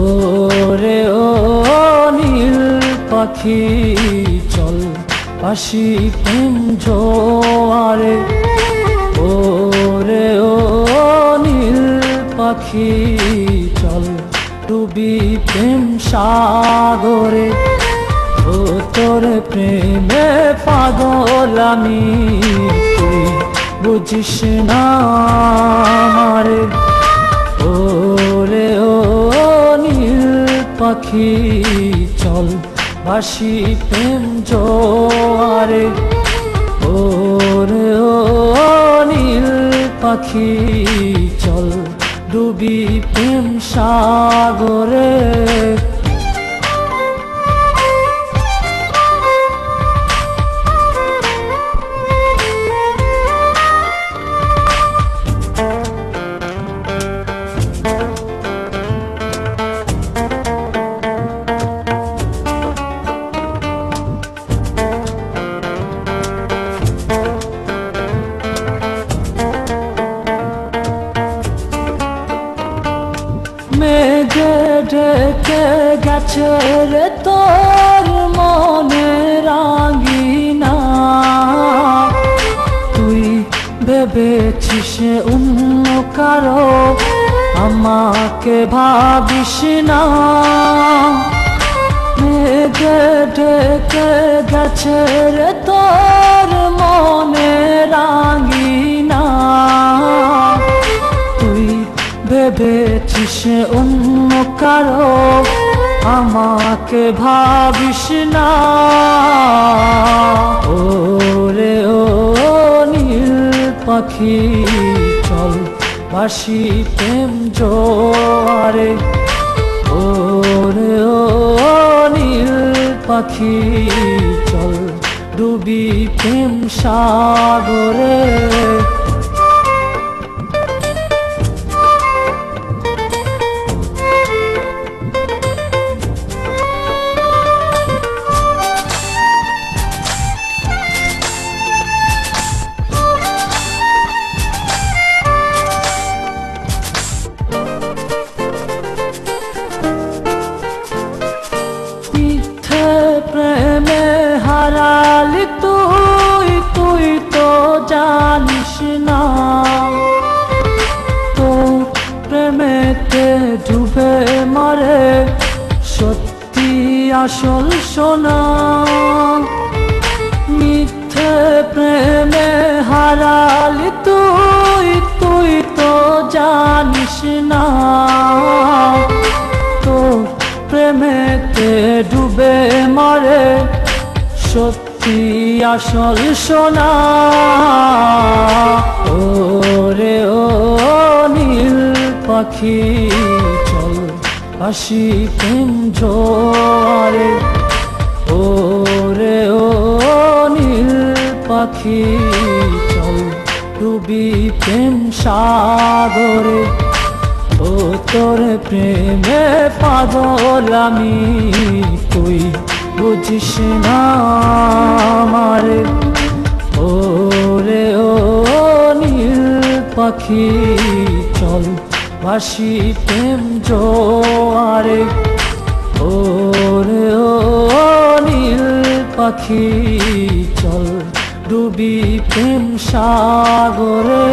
ওরে ও নীল পাখি চল আসি প্রেম জোয়ারে। ওরে ও নীল পাখি চল ডুবি প্রেম সাগরে। ও তোর প্রেমে পাগল আমি, তুই বুঝিস না আমারে। ওরে ও নীল পাখি চল ভাসি প্রেম জোয়ারে। ওরে ও নীল পাখি চল ডুবি প্রেম সাগরে। মেঘে ঢেকে গেছে রে তোর মনে রাঙিনা, তুই ভেবেছিস অন্য কারো, আমাকে ভাবিস না। মেঘে ঢেকে গেছে রে তোর মনে রাঙিনা, তুই ভেবেছিস অন্য কারো, আমাকে ভাবিস না। ওরে ও নীল পাখি চল ভাসি প্রেম জোয়ারে। ওরে ও নীল পাখি চল ডুবি প্রেম সাগরে। প্রেমে হারালি তুই, তুই তো জানিস না, তো প্রেমেতে ডুবে মরে সত্যি আসল সোনা। মিথ্যে প্রেমে হারালি তুই, তুই তো জানিস না, তো প্রেমেতে ডুবে মরে সত্যি আসল সোনা। ওরে ও নীল পাখি চল আসি প্রেম জোয়ারে। ওরে ও নীল পাখি চল ডুবি প্রেম সাগরে। ও তোর প্রেমে পাগল আমি, তুই বুঝিস না আমারে। ওরে ও নীল পাখি চল ভাসি প্রেম জোয়ারে। ওরে ও নীল পাখি চল ডুবি প্রেম সাগরে।